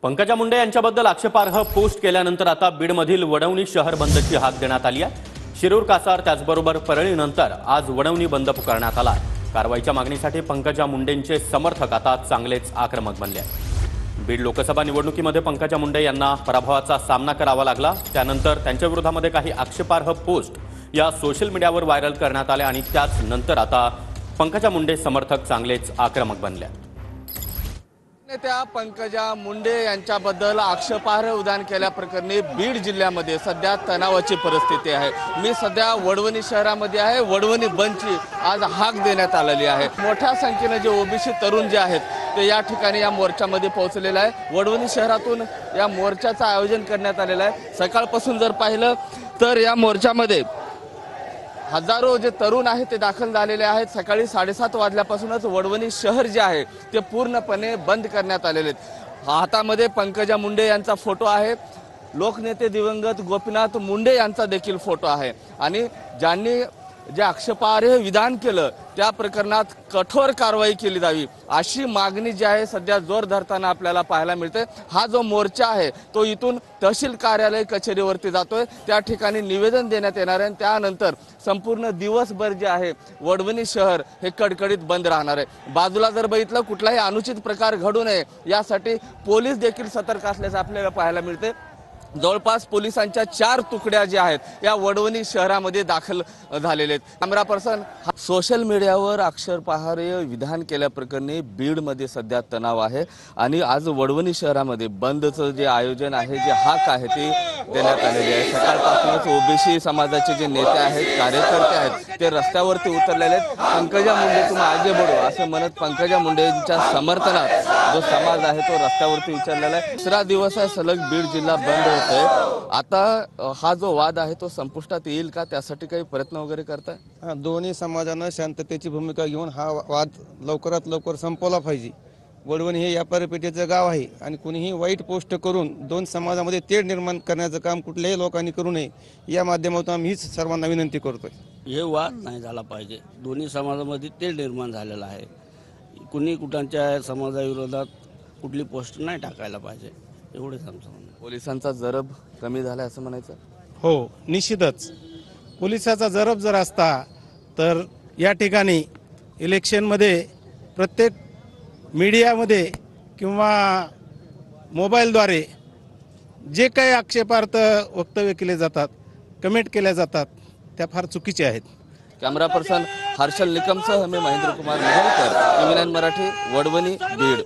पंकजा मुंडे यांच्याबद्दल आक्षेपार्ह पोस्ट केल्यानंतर आता बीडमधील वडवणी शहर बंदची हाक देण्यात आली आहे। शिरूर कासार त्याचबरोबर परळीनंतर आज वडवणी बंद पुकारण्यात आला। कारवाईच्या मागणीसाठी पंकजा मुंडेंचे समर्थक आता चांगलेच आक्रमक बनले आहेत। बीड लोकसभा निवडणुकीमध्ये पंकजा मुंडे यांना पराभवाचा सामना करावा लागला। त्यानंतर त्यांच्या विरोधामध्ये काही आक्षेपार्ह पोस्ट या सोशल मीडियावर व्हायरल करण्यात आल्या आणि त्याच नंतर आता पंकजा मुंडे समर्थक चांगलेच आक्रमक बनले आहेत। नेत्या पंकजा मुंडे यांच्याबद्दल आक्षेपार्ह विधान केल्याप्रकरणी बीड जिल्ह्यामध्ये सध्या तणावाची परिस्थिती आहे। मी सध्या वडवणी शहरामध्ये आहे। वडवणी बंदची आज हाक देण्यात आलेली आहे। मोठ्या संख्येने जे ओबीसी तरुण जे आहेत ते या ठिकाणी या मोर्चामध्ये पोहोचलेले आहे। वडवणी शहरातून या मोर्चाचं आयोजन करण्यात आलेलं आहे। सकाळपासून जर पाहिलं तर या मोर्चामध्ये हजारो जे तरुण आहेत ते दाखल झालेले आहेत। सकाळी 7:30 वाजल्यापासूनच वडवणी शहर जे आहे ते पूर्णपणे बंद करण्यात आलेले आहेत। हातामध्ये पंकजा मुंडे यांचा फोटो आहे। लोकनेते दिवंगत गोपीनाथ मुंडे यांचा देखील फोटो आहे आणि ज्यांनी जे आक्षेपार्ह विधान केलं त्या प्रकरणात कठोर कारवाई केली जावी अशी मागणी जी आहे सध्या जोर धरताना आपल्याला पाहायला मिळते। हा जो मोर्चा आहे तो इथून तहसील कार्यालय कचेरीवरती जातोय। त्या ठिकाणी निवेदन देण्यात येणार आहे। त्यानंतर संपूर्ण दिवसभर जे आहे वडवणी शहर हे कडकडीत बंद राहणार आहे। बाजूला जर बघितलं कुठलाही अनुचित प्रकार घडू नये यासाठी पोलीस देखील सतर्क असल्याचं आपल्याला पाहायला मिळते। जवळपास पोलिसांच्या 4 तुकड्या ज्या आहेत या वडवणी शहरामध्ये दाखल झालेले आहेत। कॅमेरा पर्सन सोशल मीडियावर आक्षेपार्ह विधान केल्याप्रकरणी बीडमध्ये सध्या तणाव आहे आणि आज वडवणी शहरामध्ये बंदचं जे आयोजन आहे जे हाक आहे ते देण्यात आलेली आहे। सकाळपासूनच ओबीसी समाजाचे जे नेते आहेत कार्यकर्ते आहेत ते रस्त्यावरती उतरलेले आहेत। पंकजा मुंडे तुम आगे बढो असं म्हणत पंकजा मुंडेंच्या समर्थनात जो समाज आहे तो रस्त्यावरती उतरलेला आहे। 3रा दिवस आहे सलग बीड जिल्हा बंद आता हा जो वाद आहे तो संपुष्टात येईल का त्यासाठी काही प्रयत्न वगैरे करताय? दोन्ही समाजानं शांततेची भूमिका घेऊन हा वाद लवकरात लवकर संपवला पाहिजे। वडवणी हे व्यापारी पेठेचं गाव आहे आणि कुणीही वाईट पोस्ट करून दोन समाजामध्ये तेढ निर्माण करण्याचं काम कुठल्याही लोकांनी करू नये या माध्यमातून आम्ही हीच सर्वांना विनंती करतोय। हे वाद नाही झाला पाहिजे। दोन्ही समाजामध्ये तेढ निर्माण झालेला आहे। कुणी कुठांच्या समाजाविरोधात कुठली पोस्ट नाही टाकायला पाहिजे एवढे समजा। पोलिसांचा जरब कमी झाला असं म्हणायचं? हो, निश्चितच पोलिसाचा जरब जर असता तर या ठिकाणी इलेक्शनमध्ये प्रत्येक मीडियामध्ये किंवा मोबाईलद्वारे जे काही आक्षेपार्थ वक्तव्य केले जातात, कमेंट केल्या जातात त्या फार चुकीचे आहेत। कॅमेरा पर्सन हर्षल निकमसह मी महेंद्र कुमार मोहोळकर, नवीन मराठी, वडवणी, बीड।